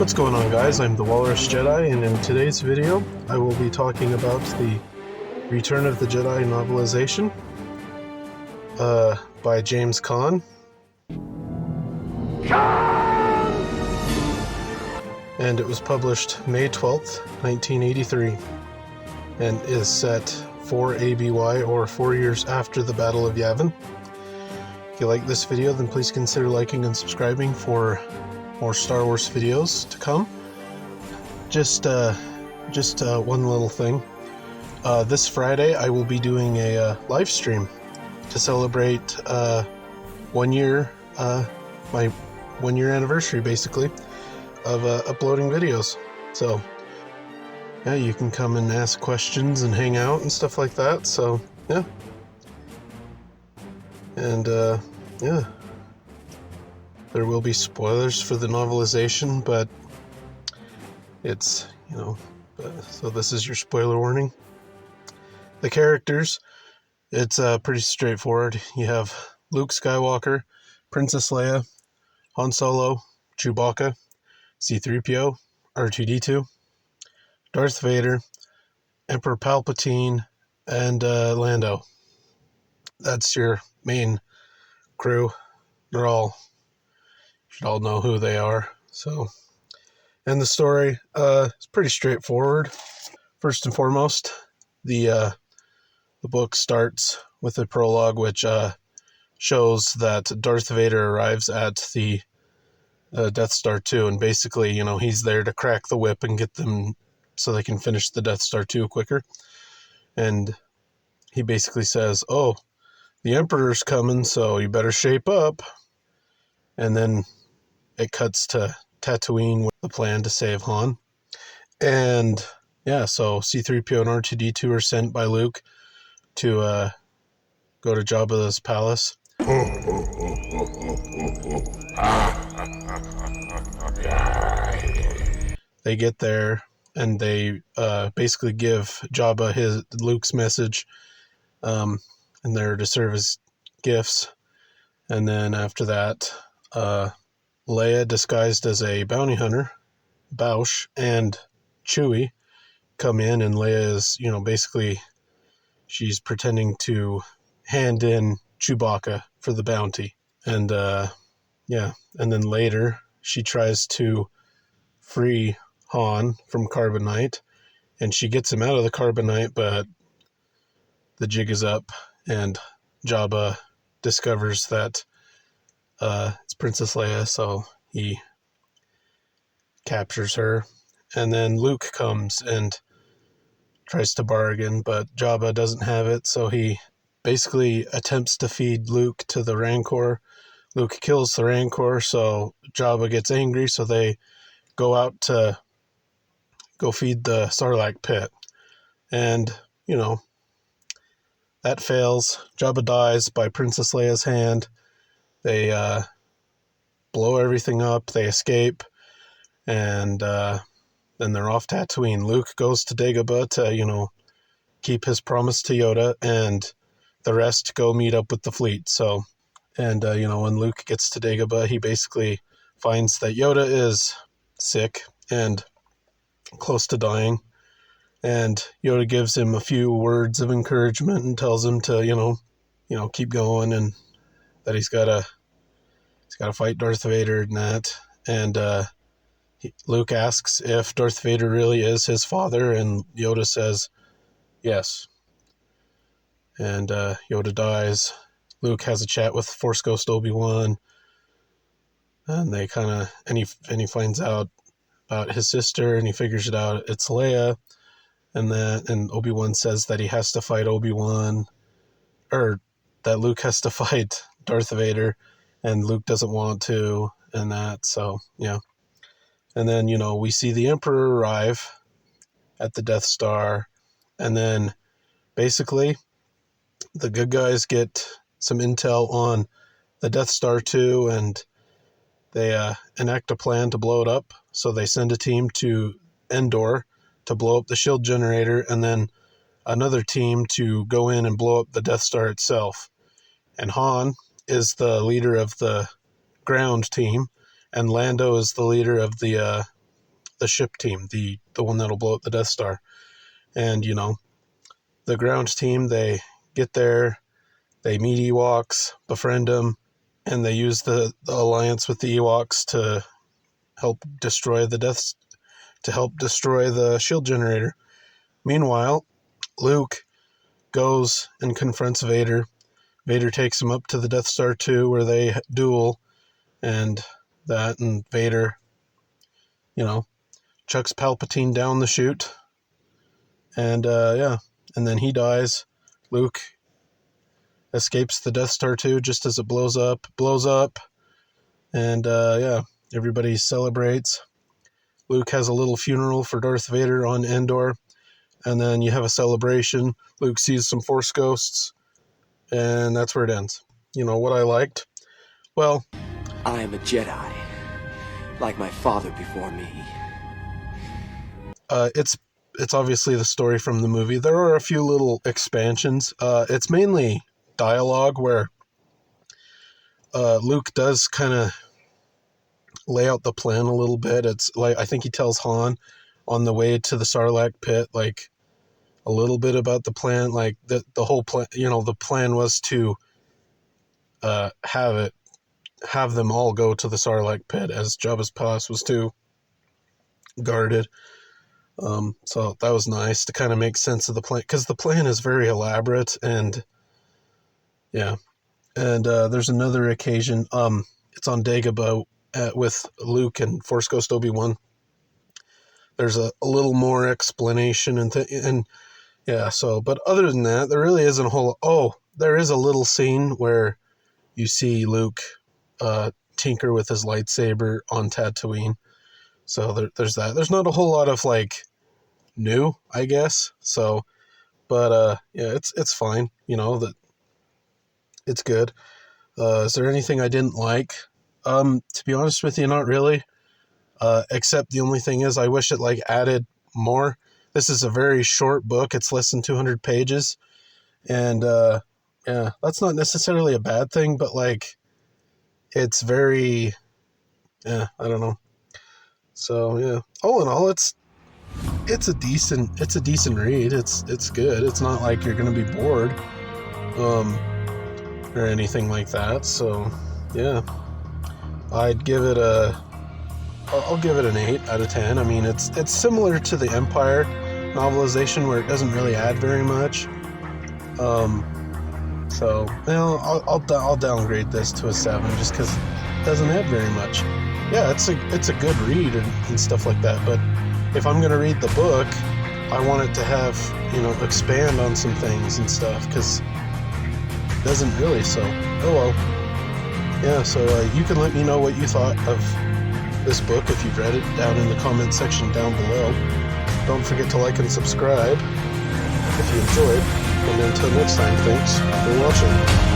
What's going on, guys? I'm the Walrus Jedi, and in today's video I will be talking about the Return of the Jedi novelization by James Caan. And it was published May 12th, 1983, and is set 4 ABY, or 4 years after the Battle of Yavin. If you like this video, then please consider liking and subscribing for more Star Wars videos to come. Just one little thing. This Friday I will be doing a live stream to celebrate 1 year, my 1 year anniversary, basically, of uploading videos. So yeah, you can come and ask questions and hang out and stuff like that. So yeah, and yeah. There will be spoilers for the novelization, but it's, so this is your spoiler warning. The characters, it's pretty straightforward. You have Luke Skywalker, Princess Leia, Han Solo, Chewbacca, C-3PO, R2-D2, Darth Vader, Emperor Palpatine, and Lando. That's your main crew. Should all know who they are. So, and the story is pretty straightforward. First and foremost, the book starts with a prologue which shows that Darth Vader arrives at the Death Star 2, and basically, he's there to crack the whip and get them so they can finish the Death Star 2 quicker. And he basically says, "Oh, the Emperor's coming, so you better shape up." And then it cuts to Tatooine with the plan to save Han. And yeah, so C-3PO and R2-D2 are sent by Luke to go to Jabba's palace. They get there and they basically give Jabba Luke's message, and they're to serve as gifts. And then after that, Leia, disguised as a bounty hunter, Boushh, and Chewie come in, and Leia is, basically, she's pretending to hand in Chewbacca for the bounty. And, yeah, and then later, she tries to free Han from carbonite, and she gets him out of the carbonite, but the jig is up, and Jabba discovers that it's Princess Leia, so he captures her. And then Luke comes and tries to bargain, but Jabba doesn't have it, so he basically attempts to feed Luke to the Rancor. Luke kills the Rancor, so Jabba gets angry, so they go out to go feed the Sarlacc pit. And, that fails. Jabba dies by Princess Leia's hand. They blow everything up, they escape, and then they're off Tatooine. Luke goes to Dagobah to, keep his promise to Yoda, and the rest go meet up with the fleet. So, and, when Luke gets to Dagobah, he basically finds that Yoda is sick and close to dying, and Yoda gives him a few words of encouragement and tells him to, keep going, and that he's got to fight Darth Vader and that. And Luke asks if Darth Vader really is his father, and Yoda says yes. And Yoda dies. Luke has a chat with Force Ghost Obi-Wan, and they and he finds out about his sister, and he figures it out. It's Leia, and Obi-Wan says that he has to fight Obi-Wan, or that Luke has to fight Darth Vader, and Luke doesn't want to, and that, so, yeah. And then, we see the Emperor arrive at the Death Star, and then, basically, the good guys get some intel on the Death Star 2, and they enact a plan to blow it up. So they send a team to Endor to blow up the shield generator, and then another team to go in and blow up the Death Star itself. And Han is the leader of the ground team, and Lando is the leader of the the ship team, the one that'll blow up the Death Star. And, the ground team, they get there, they meet Ewoks, befriend them, and they use the alliance with the Ewoks to help destroy the shield generator. Meanwhile, Luke goes and confronts Vader. Vader takes him up to the Death Star 2 where they duel, and Vader, chucks Palpatine down the chute. And, and then he dies. Luke escapes the Death Star 2 just as it blows up, and, everybody celebrates. Luke has a little funeral for Darth Vader on Endor, and then you have a celebration. Luke sees some Force ghosts, and that's where it ends. What I liked? Well, I am a Jedi, like my father before me. It's obviously the story from the movie. There are a few little expansions. It's mainly dialogue where Luke does kind of lay out the plan a little bit. It's like, I think he tells Han on the way to the Sarlacc pit, like, a little bit about the plan, like the whole plan. The plan was to have them all go to the Sarlacc pit, as Jabba's palace was too guarded. So that was nice to kind of make sense of the plan, because the plan is very elaborate. And there's another occasion. It's on Dagobah with Luke and Force Ghost Obi-Wan. There's a little more explanation but other than that, there really isn't a whole. Oh, there is a little scene where you see Luke tinker with his lightsaber on Tatooine. So there's that. There's not a whole lot of new, I guess. So, but it's fine. That it's good. Is there anything I didn't like? To be honest with you, not really. Except the only thing is, I wish it added more. This is a very short book. It's less than 200 pages. And, that's not necessarily a bad thing, but it's very, I don't know. So, yeah. All in all, it's a decent read. It's good. It's not like you're going to be bored, or anything like that. So, yeah. I'd give it I'll give it an 8 out of 10. I mean, it's similar to the Empire novelization, where it doesn't really add very much. So, I'll downgrade this to a 7 just because it doesn't add very much. Yeah, it's a good read and stuff like that. But if I'm gonna read the book, I want it to have expand on some things and stuff, because it doesn't really. So, oh well. Yeah. So you can let me know what you thought of this book if you've read it down in the comment section down below. Don't forget to like and subscribe if you enjoyed. And until next time, thanks for watching.